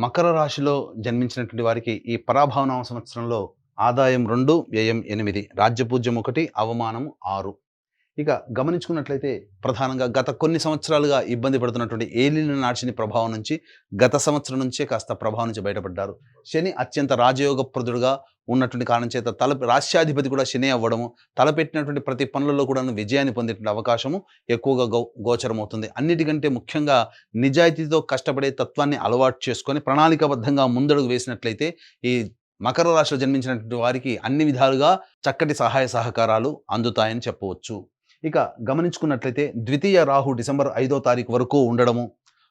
మకర రాశిలో జన్మించినటువంటి వారికి ఈ పరాభవనామ సంవత్సరంలో ఆదాయం 2, వ్యయం 8, రాజ్యపూజ్యం 1, అవమానం 6. ఇక గమనించుకున్నట్లయితే ప్రధానంగా గత కొన్ని సంవత్సరాలుగా ఇబ్బంది పడుతున్నటువంటి ఏలిన నాడిని ప్రభావం నుంచి గత సంవత్సరం నుంచే కాస్త ప్రభావం నుంచి బయటపడ్డారు. శని అత్యంత రాజయోగప్రదుడుగా ఉన్నటువంటి కారణం చేత రాష్ట్రాధిపతి కూడా శని అవ్వడము, తలపెట్టినటువంటి ప్రతి పనులలో కూడా విజయాన్ని పొందేటువంటి అవకాశము ఎక్కువగా గోచరమవుతుంది. అన్నిటికంటే ముఖ్యంగా నిజాయితీతో కష్టపడే తత్వాన్ని అలవాటు చేసుకొని ప్రణాళికాబద్ధంగా ముందడుగు వేసినట్లయితే ఈ మకర రాశిలో జన్మించినటువంటి వారికి అన్ని విధాలుగా చక్కటి సహాయ సహకారాలు అందుతాయని చెప్పవచ్చు. ఇక గమనించుకున్నట్లయితే ద్వితీయ రాహు డిసెంబర్ 5వ తారీఖు వరకు ఉండడము,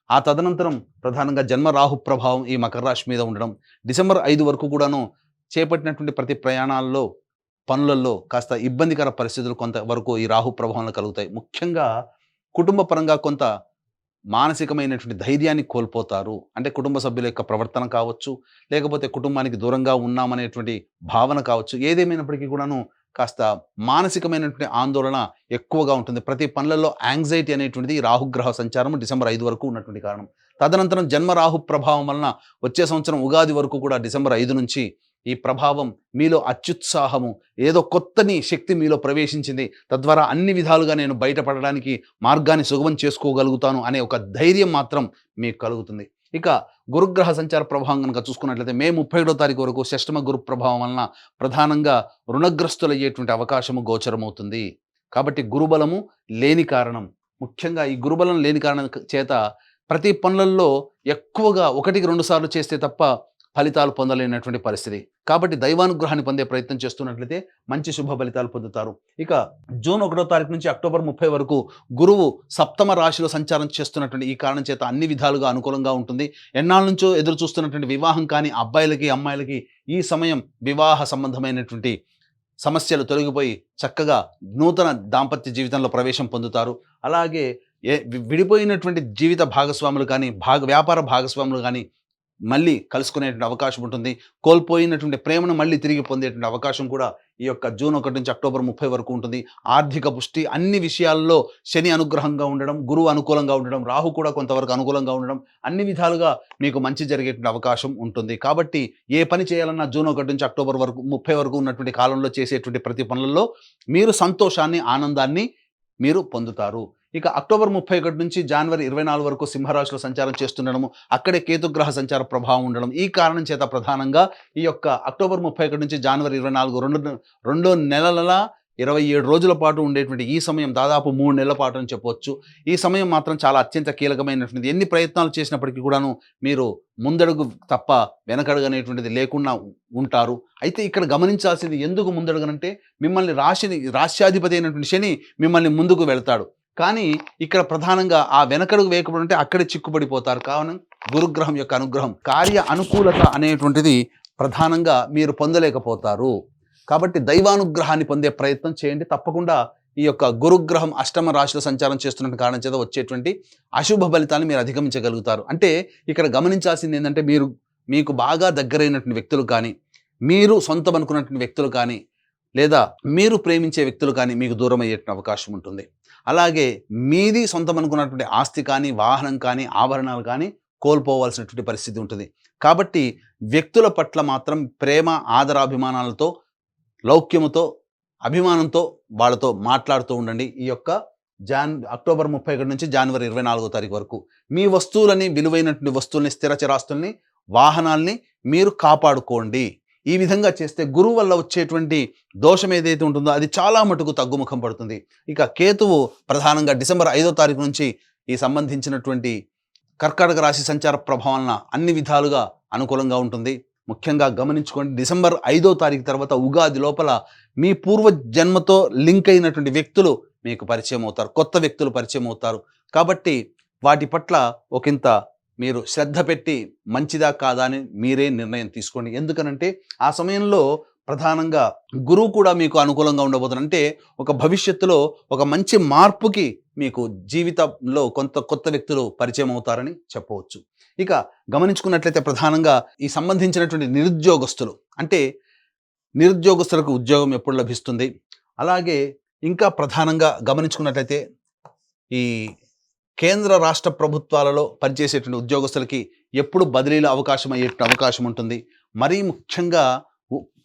ఆ తదనంతరం ప్రధానంగా జన్మ రాహు ప్రభావం ఈ మకర రాశి మీద ఉండడం, డిసెంబర్ 5 వరకు కూడాను చేపట్టినటువంటి ప్రతి ప్రయాణాల్లో పనులలో కాస్త ఇబ్బందికర పరిస్థితులు కొంతవరకు ఈ రాహు ప్రభావంలో కలుగుతాయి. ముఖ్యంగా కుటుంబ పరంగా కొంత మానసికమైనటువంటి ధైర్యాన్ని కోల్పోతారు. అంటే కుటుంబ సభ్యుల యొక్క ప్రవర్తన కావచ్చు, లేకపోతే కుటుంబానికి దూరంగా ఉన్నామనేటువంటి భావన కావచ్చు, ఏదేమైనప్పటికీ కూడాను కాస్త మానసికమైనటువంటి ఆందోళన ఎక్కువగా ఉంటుంది. ప్రతి పనులలో యాంగ్జైటీ అనేటువంటిది రాహుగ్రహ సంచారం డిసెంబర్ 5 వరకు ఉన్నటువంటి కారణం. తదనంతరం జన్మ రాహు ప్రభావం వలన వచ్చే సంవత్సరం ఉగాది వరకు కూడా డిసెంబర్ 5 నుంచి ఈ ప్రభావం మీలో అత్యుత్సాహము, ఏదో కొత్తని శక్తి మీలో ప్రవేశించింది, తద్వారా అన్ని విధాలుగా నేను బయటపడడానికి మార్గాన్ని సుగమం చేసుకోగలుగుతాను అనే ఒక ధైర్యం మాత్రం మీకు కలుగుతుంది. ఇక గురుగ్రహ సంచార ప్రభావం కనుక చూసుకున్నట్లయితే మే 31వ తారీఖు వరకు షష్టమ గురు ప్రభావం వలన ప్రధానంగా రుణగ్రస్తులయ్యేటువంటి అవకాశము గోచరమవుతుంది. కాబట్టి గురుబలము లేని కారణం, ముఖ్యంగా ఈ గురుబలం లేని కారణం చేత ప్రతి పనులలో ఎక్కువగా 1కి 2 సార్లు చేస్తే తప్ప ఫలితాలు పొందలేనటువంటి పరిస్థితి. కాబట్టి దైవానుగ్రహాన్ని పొందే ప్రయత్నం చేస్తున్నట్లయితే మంచి శుభ ఫలితాలు పొందుతారు. ఇక జూన్ 1వ తారీఖు నుంచి అక్టోబర్ 30 వరకు గురువు సప్తమ రాశిలో సంచారం చేస్తున్నటువంటి ఈ కారణం చేత అన్ని విధాలుగా అనుకూలంగా ఉంటుంది. ఎన్నాళ్ళ నుంచో ఎదురు చూస్తున్నటువంటి వివాహం కానీ అబ్బాయిలకి అమ్మాయిలకి ఈ సమయం వివాహ సంబంధమైనటువంటి సమస్యలు తొలగిపోయి చక్కగా నూతన దాంపత్య జీవితంలో ప్రవేశం పొందుతారు. అలాగే విడిపోయినటువంటి జీవిత భాగస్వాములు కానీ వ్యాపార భాగస్వాములు కానీ మళ్ళీ కలుసుకునేటువంటి అవకాశం ఉంటుంది. కోల్పోయినటువంటి ప్రేమను మళ్ళీ తిరిగి పొందేటువంటి అవకాశం కూడా ఈ యొక్క జూన్ 1 నుంచి అక్టోబర్ 30 వరకు ఉంటుంది. ఆర్థిక పుష్టి, అన్ని విషయాల్లో శని అనుగ్రహంగా ఉండడం, గురువు అనుకూలంగా ఉండడం, రాహు కూడా కొంతవరకు అనుకూలంగా ఉండడం, అన్ని విధాలుగా మీకు మంచి జరిగేటువంటి అవకాశం ఉంటుంది. కాబట్టి ఏ పని చేయాలన్నా జూన్ 1 నుంచి అక్టోబర్ 30 వరకు ఉన్నటువంటి కాలంలో చేసేటువంటి ప్రతి పనులలో మీరు సంతోషాన్ని, ఆనందాన్ని మీరు పొందుతారు. ఇక అక్టోబర్ 31 నుంచి జనవరి 24 వరకు సింహరాశిలో సంచారం చేస్తుండడము, అక్కడే కేతుగ్రహ సంచార ప్రభావం ఉండడం, ఈ కారణం చేత ప్రధానంగా ఈ యొక్క అక్టోబర్ 31 నుంచి జనవరి 24 రెండు నెలల 27 రోజుల పాటు ఉండేటువంటి ఈ సమయం దాదాపు 3 నెలల పాటు అని చెప్పవచ్చు. ఈ సమయం మాత్రం చాలా అత్యంత కీలకమైనటువంటిది. ఎన్ని ప్రయత్నాలు చేసినప్పటికీ కూడాను మీరు ముందడుగు తప్ప వెనకడుగు అనేటువంటిది లేకుండా ఉంటారు. అయితే ఇక్కడ గమనించాల్సింది, ఎందుకు ముందడుగనంటే మిమ్మల్ని రాశ్యాధిపతి అయినటువంటి శని మిమ్మల్ని ముందుకు వెళ్తాడు. కానీ ఇక్కడ ప్రధానంగా ఆ వెనకడుగు వేయకపోతే అక్కడే చిక్కుపడిపోతారు. కావున గురుగ్రహం యొక్క అనుగ్రహం, కార్య అనుకూలత అనేటువంటిది ప్రధానంగా మీరు పొందలేకపోతారు. కాబట్టి దైవానుగ్రహాన్ని పొందే ప్రయత్నం చేయండి. తప్పకుండా ఈ యొక్క గురుగ్రహం అష్టమ రాశిలో సంచారం చేస్తున్న కారణం చేత వచ్చేటువంటి అశుభ ఫలితాన్ని మీరు అధిగమించగలుగుతారు. అంటే ఇక్కడ గమనించాల్సింది ఏంటంటే, మీకు బాగా దగ్గరైనటువంటి వ్యక్తులు కానీ, మీరు సొంతం అనుకున్నటువంటి వ్యక్తులు కానీ, లేదా మీరు ప్రేమించే వ్యక్తులు కానీ మీకు దూరం అయ్యేటువంటి అవకాశం ఉంటుంది. అలాగే మీది సొంతం అనుకున్నటువంటి ఆస్తి కానీ, వాహనం కానీ, ఆభరణాలు కానీ కోల్పోవాల్సినటువంటి పరిస్థితి ఉంటుంది. కాబట్టి వ్యక్తుల పట్ల మాత్రం ప్రేమ, ఆదరాభిమానాలతో, లౌక్యముతో, అభిమానంతో వాళ్ళతో మాట్లాడుతూ ఉండండి. ఈ యొక్క అక్టోబర్ 31 నుంచి జనవరి 24వ తారీఖు వరకు మీ వస్తువులని, విలువైనటువంటి వస్తువుల్ని, స్థిర చరాస్తుల్ని, వాహనాల్ని మీరు కాపాడుకోండి. ఈ విధంగా చేస్తే గురువు వల్ల వచ్చేటువంటి దోషం ఏదైతే ఉంటుందో అది చాలా మటుకు తగ్గుముఖం పడుతుంది. ఇక కేతువు ప్రధానంగా డిసెంబర్ 5వ తారీఖు నుంచి ఈ సంబంధించినటువంటి కర్కాటక రాశి సంచార ప్రభావాలన అన్ని విధాలుగా అనుకూలంగా ఉంటుంది. ముఖ్యంగా గమనించుకోండి, డిసెంబర్ 5వ తారీఖు తర్వాత ఉగాది లోపల మీ పూర్వ జన్మతో లింక్ అయినటువంటి వ్యక్తులు మీకు పరిచయం అవుతారు, కొత్త వ్యక్తులు పరిచయం అవుతారు. కాబట్టి వాటి పట్ల ఒకంత మీరు శ్రద్ధ పెట్టి మంచిదా కాదా అని మీరే నిర్ణయం తీసుకోండి. ఎందుకనంటే ఆ సమయంలో ప్రధానంగా గురువు కూడా మీకు అనుకూలంగా ఉండబోతున్నారు. అంటే ఒక భవిష్యత్తులో ఒక మంచి మార్పుకి మీకు జీవితంలో కొత్త వ్యక్తులు పరిచయం అవుతారని చెప్పవచ్చు. ఇక గమనించుకున్నట్లయితే ప్రధానంగా ఈ సంబంధించినటువంటి నిరుద్యోగస్తులు, అంటే నిరుద్యోగస్తులకు ఉద్యోగం ఎప్పుడు లభిస్తుంది, అలాగే ఇంకా ప్రధానంగా గమనించుకున్నట్లయితే ఈ కేంద్ర రాష్ట్ర ప్రభుత్వాలలో పనిచేసేటువంటి ఉద్యోగస్తులకి ఎప్పుడు బదిలీల అవకాశం అయ్యేటువంటి అవకాశం ఉంటుంది. మరీ ముఖ్యంగా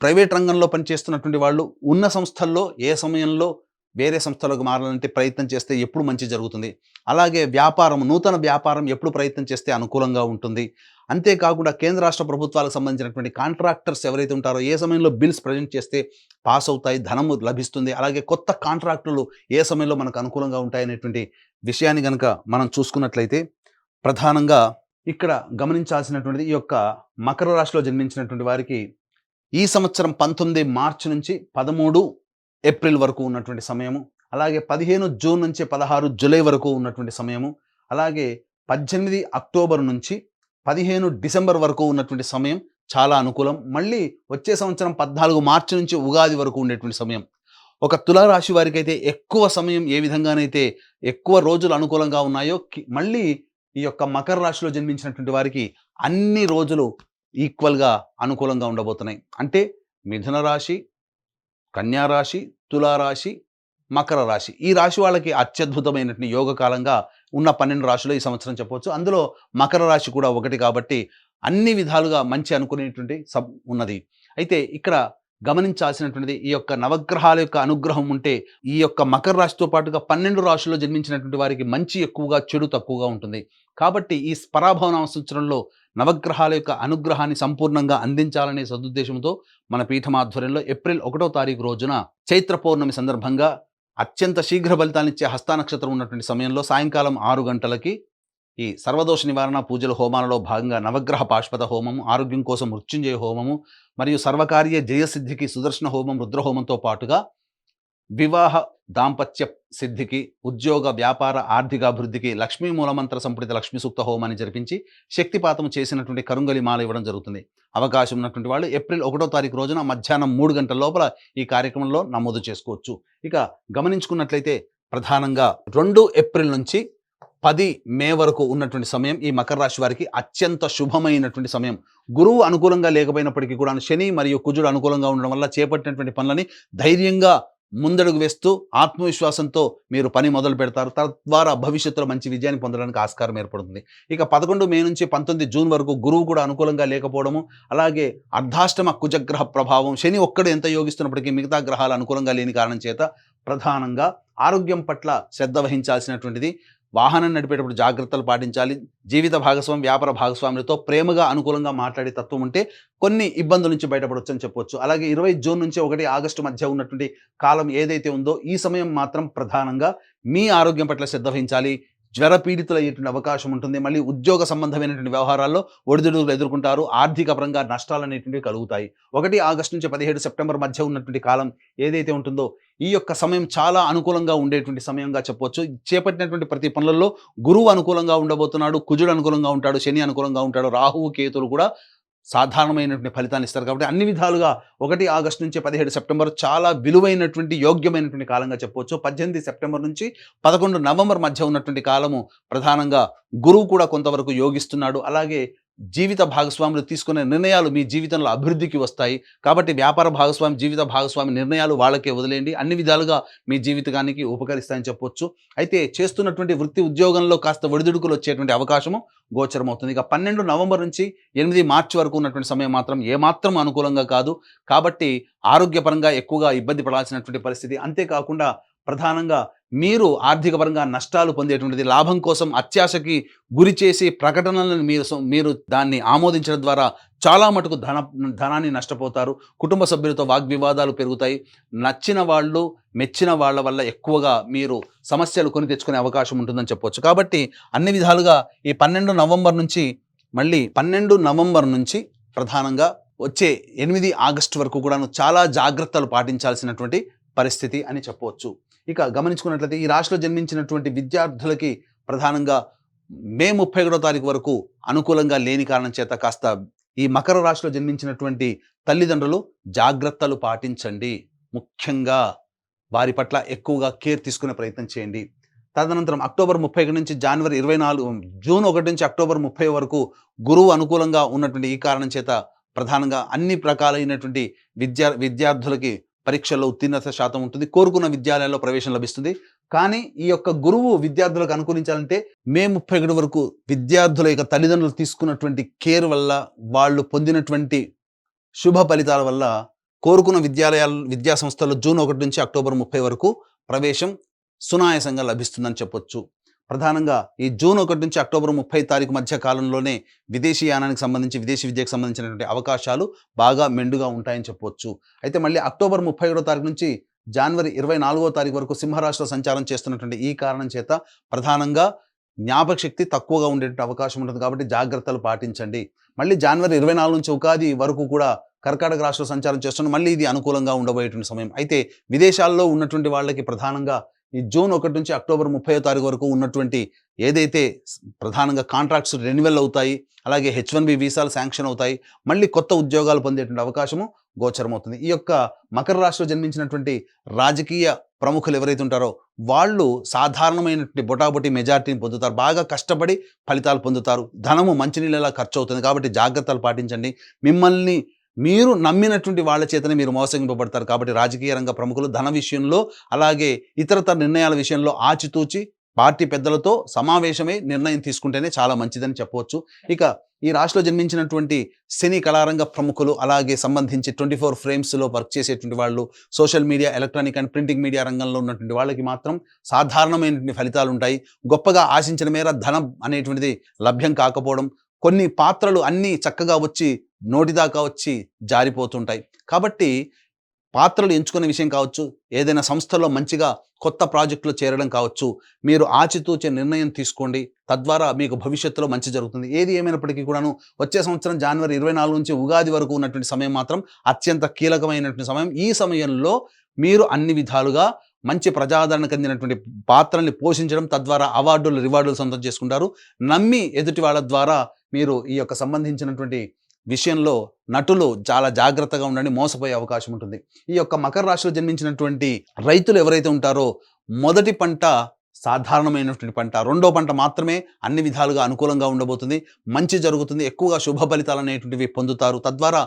ప్రైవేట్ రంగంలో పనిచేస్తున్నటువంటి వాళ్ళు ఉన్న సంస్థల్లో ఏ సమయంలో వేరే సంస్థలకు మారాలంటే ప్రయత్నం చేస్తే ఎప్పుడు మంచి జరుగుతుంది. అలాగే నూతన వ్యాపారం ఎప్పుడు ప్రయత్నం చేస్తే అనుకూలంగా ఉంటుంది. అంతేకాకుండా కేంద్ర రాష్ట్ర ప్రభుత్వాలకు సంబంధించినటువంటి కాంట్రాక్టర్స్ ఎవరైతే ఉంటారో ఏ సమయంలో బిల్స్ ప్రజెంట్ చేస్తే పాస్ అవుతాయి, ధనము లభిస్తుంది. అలాగే కొత్త కాంట్రాక్టులు ఏ సమయంలో మనకు అనుకూలంగా ఉంటాయనేటువంటి విషయాన్ని కనుక మనం చూసుకున్నట్లయితే ప్రధానంగా ఇక్కడ గమనించాల్సినటువంటిది ఈ యొక్క మకర రాశిలో జన్మించినటువంటి వారికి ఈ సంవత్సరం 19 మార్చి నుంచి 13 ఏప్రిల్ వరకు ఉన్నటువంటి సమయము, అలాగే 15 జూన్ నుంచి 16 జూలై వరకు ఉన్నటువంటి సమయము, అలాగే 18 అక్టోబర్ నుంచి 15 డిసెంబర్ వరకు ఉన్నటువంటి సమయం చాలా అనుకూలం. మళ్ళీ వచ్చే సంవత్సరం 14 మార్చి నుంచి ఉగాది వరకు ఉండేటువంటి సమయం. ఒక తులారాశి వారికి అయితే ఎక్కువ సమయం ఏ విధంగానైతే ఎక్కువ రోజులు అనుకూలంగా ఉన్నాయో మళ్ళీ ఈ యొక్క మకర రాశిలో జన్మించినటువంటి వారికి అన్ని రోజులు ఈక్వల్గా అనుకూలంగా ఉండబోతున్నాయి. అంటే మిథున రాశి, కన్యా రాశి, తులారాశి, మకర రాశి ఈ రాశి వాళ్ళకి అత్యద్భుతమైనటువంటి యోగకాలంగా ఉన్న 12 రాశులు ఈ సంవత్సరం చెప్పవచ్చు. అందులో మకర రాశి కూడా ఒకటి కాబట్టి అన్ని విధాలుగా మంచి అనుకునేటువంటి ఉన్నది. అయితే ఇక్కడ గమనించాల్సినటువంటిది ఈ యొక్క నవగ్రహాల యొక్క అనుగ్రహం ఉంటే ఈ యొక్క మకర రాశితో పాటుగా 12 రాశుల్లో జన్మించినటువంటి వారికి మంచి ఎక్కువగా, చెడు తక్కువగా ఉంటుంది. కాబట్టి ఈ పరాభవన సంవత్సరంలో నవగ్రహాల యొక్క అనుగ్రహాన్ని సంపూర్ణంగా అందించాలనే సదుద్దేశంతో మన పీఠమాధ్వర్యంలో ఏప్రిల్ 1వ తారీఖు రోజున చైత్ర పౌర్ణమి సందర్భంగా అత్యంత శీఘ్ర ఫలితాన్నిచ్చే హస్త నక్షత్రం ఉన్నటువంటి సమయంలో సాయంకాలం 6 గంటలకి ఈ సర్వదోష నివారణ పూజల హోమాలలో భాగంగా నవగ్రహ పాశుపత హోమము, ఆరోగ్యం కోసం మృత్యుంజయ హోమము మరియు సర్వకార్య జయసిద్ధికి సుదర్శన హోమం, రుద్రహోమంతో పాటుగా వివాహ దాంపత్య సిద్ధికి, ఉద్యోగ వ్యాపార ఆర్థికాభివృద్ధికి లక్ష్మీ మూలమంత్ర సంపుటిత లక్ష్మీ సూక్త హోమాన్ని జరిపించి శక్తిపాతం చేసినటువంటి కరుంగలి మాల ఇవ్వడం జరుగుతుంది. అవకాశం ఉన్నటువంటి వాళ్ళు ఏప్రిల్ 1వ తారీఖు రోజున మధ్యాహ్నం 3 గంటల లోపల ఈ కార్యక్రమంలో నమోదు చేసుకోవచ్చు. ఇక గమనించుకున్నట్లయితే ప్రధానంగా 2 ఏప్రిల్ నుంచి 10 మే వరకు ఉన్నటువంటి సమయం ఈ మకర రాశి వారికి అత్యంత శుభమైనటువంటి సమయం. గురువు అనుకూలంగా లేకపోయినప్పటికీ కూడా శని మరియు కుజుడు అనుకూలంగా ఉండడం వల్ల చేపట్టినటువంటి పనులని ధైర్యంగా ముందడుగు వేస్తూ ఆత్మవిశ్వాసంతో మీరు పని మొదలు పెడతారు. తద్వారా భవిష్యత్తులో మంచి విజయాన్ని పొందడానికి ఆస్కారం ఏర్పడుతుంది. ఇక 11 మే నుంచి 19 జూన్ వరకు గురువు కూడా అనుకూలంగా లేకపోవడము, అలాగే అర్ధాష్టమ కుజగ్రహ ప్రభావం, శని ఒక్కడు ఎంత యోగిస్తున్నప్పటికీ మిగతా గ్రహాలు అనుకూలంగా లేని కారణం చేత ప్రధానంగా ఆరోగ్యం పట్ల శ్రద్ధ వహించాల్సినటువంటిది. వాహనం నడిపేటప్పుడు జాగ్రత్తలు పాటించాలి. జీవిత భాగస్వామి, వ్యాపార భాగస్వాములతో ప్రేమగా అనుకూలంగా మాట్లాడే తత్వం ఉంటే కొన్ని ఇబ్బందుల నుంచి బయటపడవచ్చు అని చెప్పొచ్చు. అలాగే 20 జూన్ నుంచి 1 ఆగస్టు మధ్య ఉన్నటువంటి కాలం ఏదైతే ఉందో ఈ సమయం మాత్రం ప్రధానంగా మీ ఆరోగ్యం పట్ల శ్రద్ధ వహించాలి. జ్వరపీడితులు అయ్యేటువంటి అవకాశం ఉంటుంది. మళ్ళీ ఉద్యోగ సంబంధమైనటువంటి వ్యవహారాల్లో ఒడిదుడుకులు ఎదుర్కొంటారు. ఆర్థిక పరంగా నష్టాలు అనేటువంటివి కలుగుతాయి. 1 ఆగస్టు నుంచి 17 సెప్టెంబర్ మధ్య ఉన్నటువంటి కాలం ఏదైతే ఉంటుందో ఈ యొక్క సమయం చాలా అనుకూలంగా ఉండేటువంటి సమయంగా చెప్పవచ్చు. చేపట్టినటువంటి ప్రతి పనులలో గురువు అనుకూలంగా ఉండబోతున్నాడు, కుజుడు అనుకూలంగా ఉంటాడు, శని అనుకూలంగా ఉంటాడు, రాహువు కేతులు కూడా సాధారణమైనటువంటి ఫలితాన్ని ఇస్తారు. కాబట్టి అన్ని విధాలుగా 1 ఆగస్టు నుంచి 17 సెప్టెంబర్ చాలా విలువైనటువంటి, యోగ్యమైనటువంటి కాలంగా చెప్పవచ్చు. 18 సెప్టెంబర్ నుంచి 11 నవంబర్ మధ్య ఉన్నటువంటి కాలము ప్రధానంగా గురువు కూడా కొంతవరకు యోగిస్తున్నాడు. అలాగే జీవిత భాగస్వాములు తీసుకునే నిర్ణయాలు మీ జీవితంలో అభివృద్ధికి వస్తాయి. కాబట్టి వ్యాపార భాగస్వామి, జీవిత భాగస్వామి నిర్ణయాలు వాళ్ళకే వదిలేయండి. అన్ని విధాలుగా మీ జీవితానికి ఉపకరిస్తాయని చెప్పొచ్చు. అయితే చేస్తున్నటువంటి వృత్తి ఉద్యోగంలో కాస్త ఒడిదుడుకులు వచ్చేటువంటి అవకాశము గోచరమవుతుంది. ఇక 12 నవంబర్ నుంచి 8 మార్చి వరకు ఉన్నటువంటి సమయం మాత్రం ఏమాత్రం అనుకూలంగా కాదు. కాబట్టి ఆరోగ్యపరంగా ఎక్కువగా ఇబ్బంది పడాల్సినటువంటి పరిస్థితి. అంతేకాకుండా ప్రధానంగా మీరు ఆర్థిక పరంగా నష్టాలు పొందేటువంటిది, లాభం కోసం అత్యాశకి గురి చేసి ప్రకటనలను మీరు దాన్ని ఆమోదించడం ద్వారా చాలా మటుకు ధనాన్ని నష్టపోతారు. కుటుంబ సభ్యులతో వాగ్వివాదాలు పెరుగుతాయి. నచ్చిన వాళ్ళు, మెచ్చిన వాళ్ళ వల్ల ఎక్కువగా మీరు సమస్యలు కొని తెచ్చుకునే అవకాశం ఉంటుందని చెప్పవచ్చు. కాబట్టి అన్ని విధాలుగా ఈ 12 నవంబర్ నుంచి ప్రధానంగా వచ్చే 8 ఆగస్టు వరకు కూడాను చాలా జాగ్రత్తలు పాటించాల్సినటువంటి పరిస్థితి అని చెప్పవచ్చు. ఇక గమనించుకున్నట్లయితే ఈ రాశిలో జన్మించినటువంటి విద్యార్థులకి ప్రధానంగా మే 31వ తారీఖు వరకు అనుకూలంగా లేని కారణం చేత కాస్త ఈ మకర రాశిలో జన్మించినటువంటి తల్లిదండ్రులు జాగ్రత్తలు పాటించండి. ముఖ్యంగా వారి పట్ల ఎక్కువగా కేర్ తీసుకునే ప్రయత్నం చేయండి. తదనంతరం అక్టోబర్ 30 నుంచి జూన్ 1 నుంచి అక్టోబర్ 30 వరకు గురువు అనుకూలంగా ఉన్నటువంటి ఈ కారణం చేత ప్రధానంగా అన్ని రకాలైనటువంటి విద్యార్థులకి పరీక్షల్లో ఉత్తీర్ణత శాతం ఉంటుంది. కోరుకున్న విద్యాలయాల్లో ప్రవేశం లభిస్తుంది. కానీ ఈ యొక్క గురువు విద్యార్థులకు అనుకూలించాలంటే మే 31 వరకు విద్యార్థుల యొక్క తల్లిదండ్రులు తీసుకున్నటువంటి కేర్ వల్ల, వాళ్ళు పొందినటువంటి శుభ ఫలితాల వల్ల కోరుకున్న విద్యా సంస్థల్లో జూన్ 1 నుంచి అక్టోబర్ 30 వరకు ప్రవేశం సునాయాసంగా లభిస్తుందని చెప్పొచ్చు. ప్రధానంగా ఈ జూన్ 1 నుంచి అక్టోబర్ 30 తారీఖు మధ్య కాలంలోనే విదేశీ యానానికి సంబంధించి, విదేశీ విద్యకు సంబంధించినటువంటి అవకాశాలు బాగా మెండుగా ఉంటాయని చెప్పొచ్చు. అయితే మళ్ళీ అక్టోబర్ 31 తారీఖు నుంచి జనవరి 24 తారీఖు వరకు సింహరాశిలో సంచారం చేస్తున్నటువంటి ఈ కారణం చేత ప్రధానంగా జ్ఞాపక శక్తి తక్కువగా ఉండేటువంటి అవకాశం ఉంటుంది. కాబట్టి జాగ్రత్తలు పాటించండి. మళ్ళీ జనవరి 24 నుంచి ఉగాది వరకు కూడా కర్కాటక రాశిలో సంచారం చేస్తున్న మళ్ళీ ఇది అనుకూలంగా ఉండబోయేటువంటి సమయం. అయితే విదేశాల్లో ఉన్నటువంటి వాళ్ళకి ప్రధానంగా ఈ జూన్ 1 నుంచి అక్టోబర్ 30 తారీఖు వరకు ఉన్నటువంటి ఏదైతే ప్రధానంగా కాంట్రాక్ట్స్ రెన్యువల్ అవుతాయి, అలాగే H1B వీసాలు శాంక్షన్ అవుతాయి, మళ్ళీ కొత్త ఉద్యోగాలు పొందేటువంటి అవకాశము గోచరమవుతుంది. ఈ యొక్క మకర రాశిలో జన్మించినటువంటి రాజకీయ ప్రముఖులు ఎవరైతే ఉంటారో వాళ్ళు సాధారణమైనటువంటి బొటాబొటి మెజారిటీని పొందుతారు. బాగా కష్టపడి ఫలితాలు పొందుతారు. ధనము మంచినీళ్ళలా ఖర్చు అవుతుంది. కాబట్టి జాగ్రత్తలు పాటించండి. మిమ్మల్ని మీరు నమ్మినటువంటి వాళ్ళ చేతనే మీరు మోసగింపబడతారు. కాబట్టి రాజకీయ రంగ ప్రముఖులు ధన విషయంలో, అలాగే ఇతరతర నిర్ణయాల విషయంలో ఆచితూచి పార్టీ పెద్దలతో సమావేశమై నిర్ణయం తీసుకుంటేనే చాలా మంచిదని చెప్పవచ్చు. ఇక ఈ రాశిలో జన్మించినటువంటి సినీ కళారంగ ప్రముఖులు, అలాగే సంబంధించి 24 ఫ్రేమ్స్లో వర్క్ చేసేటువంటి వాళ్ళు, social media, electronic and printing media రంగంలో ఉన్నటువంటి వాళ్ళకి మాత్రం సాధారణమైనటువంటి ఫలితాలు ఉంటాయి. గొప్పగా ఆశించిన మేర ధనం అనేటువంటిది లభ్యం కాకపోవడం, కొన్ని పాత్రలు అన్నీ చక్కగా వచ్చి నోటిదాకా వచ్చి జారిపోతుంటాయి. కాబట్టి పాత్రలు ఎంచుకునే విషయం కావచ్చు, ఏదైనా సంస్థలో మంచిగా కొత్త ప్రాజెక్టులో చేరడం కావచ్చు, మీరు ఆచితూచే నిర్ణయం తీసుకోండి. తద్వారా మీకు భవిష్యత్తులో మంచి జరుగుతుంది. ఏది ఏమైనప్పటికీ కూడాను వచ్చే సంవత్సరం జనవరి 24 నుంచి ఉగాది వరకు ఉన్నటువంటి సమయం మాత్రం అత్యంత కీలకమైనటువంటి సమయం. ఈ సమయంలో మీరు అన్ని విధాలుగా మంచి ప్రజాదరణ చెందినటువంటి పాత్రల్ని పోషించడం, తద్వారా అవార్డులు, రివార్డులు సొంతం చేసుకుంటారు. నమ్మి ఎదుటి వాళ్ళ ద్వారా మీరు ఈ యొక్క సంబంధించినటువంటి విషయంలో నటులు చాలా జాగ్రత్తగా ఉండండి, మోసపోయే అవకాశం ఉంటుంది. ఈ యొక్క మకర రాశిలో జన్మించినటువంటి రైతులు ఎవరైతే ఉంటారో మొదటి పంట సాధారణమైనటువంటి పంట, రెండో పంట మాత్రమే అన్ని విధాలుగా అనుకూలంగా ఉండబోతుంది. మంచి జరుగుతుంది. ఎక్కువగా శుభ ఫలితాలు అనేటువంటివి పొందుతారు. తద్వారా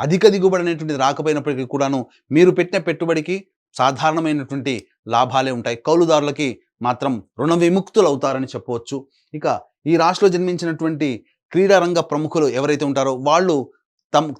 అధిక దిగుబడి అనేటువంటిది రాకపోయినప్పటికీ కూడాను మీరు పెట్టిన పెట్టుబడికి సాధారణమైనటువంటి లాభాలే ఉంటాయి. కౌలుదారులకి మాత్రం రుణ విముక్తులు అవుతారని చెప్పవచ్చు. ఇక ఈ రాశిలో జన్మించినటువంటి క్రీడారంగ ప్రముఖులు ఎవరైతే ఉంటారో వాళ్ళు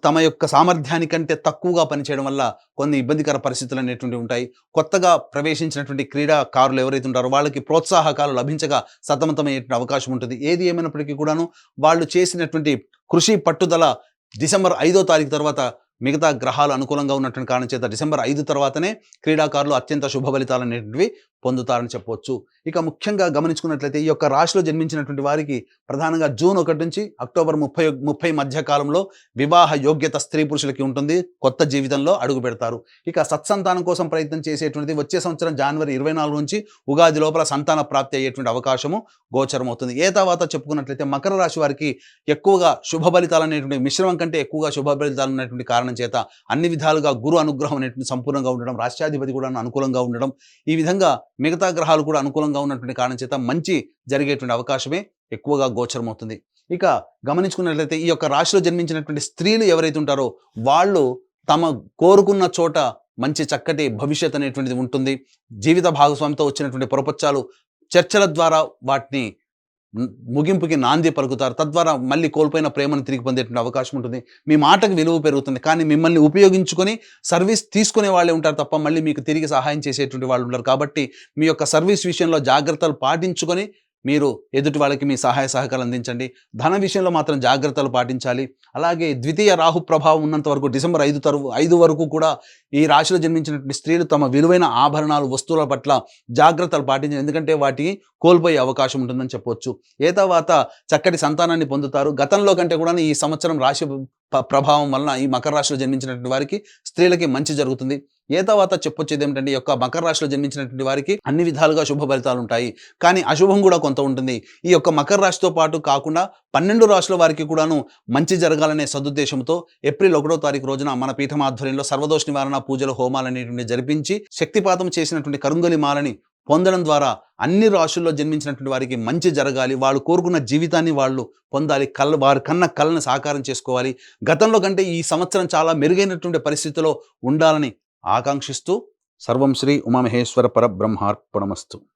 తమ యొక్క సామర్థ్యానికంటే తక్కువగా పనిచేయడం వల్ల కొన్ని ఇబ్బందికర పరిస్థితులు అనేటువంటివి ఉంటాయి. కొత్తగా ప్రవేశించినటువంటి క్రీడాకారులు ఎవరైతే ఉంటారో వాళ్ళకి ప్రోత్సాహకాలు లభించగా సతమతమయ్యేటువంటి అవకాశం ఉంటుంది. ఏది ఏమైనప్పటికీ కూడాను వాళ్ళు చేసినటువంటి కృషి, పట్టుదల డిసెంబర్ 5వ తారీఖు తర్వాత మిగతా గ్రహాలు అనుకూలంగా ఉన్నటువంటి కారణం చేత డిసెంబర్ 5 తర్వాతనే క్రీడాకారులు అత్యంత శుభ ఫలితాలు అనేటువంటివి పొందుతారని చెప్పవచ్చు. ఇక ముఖ్యంగా గమనించుకున్నట్లయితే ఈ యొక్క రాశిలో జన్మించినటువంటి వారికి ప్రధానంగా జూన్ 1 నుంచి అక్టోబర్ 30 మధ్య కాలంలో వివాహ యోగ్యత స్త్రీ పురుషులకి ఉంటుంది. కొత్త జీవితంలో అడుగు పెడతారు. ఇక సత్సంతానం కోసం ప్రయత్నం చేసేటువంటిది వచ్చే సంవత్సరం జనవరి 24 నుంచి ఉగాది లోపల సంతాన ప్రాప్తి అయ్యేటువంటి అవకాశము గోచరమవుతుంది. ఏ తర్వాత చెప్పుకున్నట్లయితే మకర రాశి వారికి ఎక్కువగా శుభ ఫలితాలు అనేటువంటి మిశ్రమం కంటే ఎక్కువగా శుభ ఫలితాలు ఉన్నటువంటి కారణం చేత అన్ని విధాలుగా గురు అనుగ్రహం అనేటువంటి సంపూర్ణంగా ఉండడం, రాష్ట్రాధిపతి కూడా అనుకూలంగా ఉండడం, ఈ విధంగా మిగతా గ్రహాలు కూడా అనుకూలంగా ఉన్నటువంటి కారణం చేత మంచి జరిగేటువంటి అవకాశమే ఎక్కువగా గోచరమవుతుంది. ఇక గమనించుకున్నట్లయితే ఈ యొక్క రాశిలో జన్మించినటువంటి స్త్రీలు ఎవరైతే ఉంటారో వాళ్ళు తమ కోరుకున్న చోట మంచి చక్కటి భవిష్యత్ అనేటువంటిది ఉంటుంది. జీవిత భాగస్వామితో వచ్చినటువంటి పొరపచ్చాలు చర్చల ద్వారా వాటిని ముగింపుకి నాంది పలుకుతారు. తద్వారా మళ్ళీ కోల్పోయిన ప్రేమను తిరిగి పొందేటువంటి అవకాశం ఉంటుంది. మీ మాటకు విలువ పెరుగుతుంది. కానీ మిమ్మల్ని ఉపయోగించుకొని సర్వీస్ తీసుకునే వాళ్ళే ఉంటారు తప్ప మళ్ళీ మీకు తిరిగి సహాయం చేసేటువంటి వాళ్ళు ఉంటారు. కాబట్టి మీ యొక్క సర్వీస్ విషయంలో జాగ్రత్తలు పాటించుకొని మీరు ఎదుటి వాళ్ళకి మీ సహాయ సహకారాలు అందించండి. ధన విషయంలో మాత్రం జాగ్రత్తలు పాటించాలి. అలాగే ద్వితీయ రాహు ప్రభావం ఉన్నంత వరకు డిసెంబర్ 5 వరకు కూడా ఈ రాశిలో జన్మించినటువంటి స్త్రీలు తమ విలువైన ఆభరణాలు, వస్తువుల పట్ల జాగ్రత్తలు పాటించాలి. ఎందుకంటే వాటికి కోల్పోయే అవకాశం ఉంటుందని చెప్పవచ్చు. ఏ తర్వాత చక్కటి సంతానాన్ని పొందుతారు. గతంలో కంటే కూడా ఈ సంవత్సరం రాశి ప్రభావం వలన ఈ మకర రాశిలో జన్మించినటువంటి వారికి స్త్రీలకి మంచి జరుగుతుంది. ఏ తర్వాత చెప్పొచ్చేది ఏమిటంటే ఈ యొక్క మకర రాశిలో జన్మించినటువంటి వారికి అన్ని విధాలుగా శుభ ఫలితాలు ఉంటాయి. కానీ అశుభం కూడా కొంత ఉంటుంది. ఈ యొక్క మకర రాశితో పాటు కాకుండా 12 రాశుల వారికి కూడాను మంచి జరగాలనే సదుద్దేశంతో ఏప్రిల్ 1వ తారీఖు రోజున మన పీఠం ఆధ్వర్యంలో సర్వదోష నివారణ పూజలు, హోమాలు అనేటువంటి జరిపించి శక్తిపాతం చేసినటువంటి కరుంగలి మాలని పొందడం ద్వారా అన్ని రాశుల్లో జన్మించినటువంటి వారికి మంచి జరగాలి. వాళ్ళు కోరుకున్న జీవితాన్ని వాళ్ళు పొందాలి. వారి కన్న కళ్ళని సాకారం చేసుకోవాలి. గతంలో కంటే ఈ సంవత్సరం చాలా మెరుగైనటువంటి పరిస్థితిలో ఉండాలని ఆకాంక్షిస్తూ సర్వం శ్రీ ఉమామహేశ్వర పరబ్రహ్మార్పణమస్తు.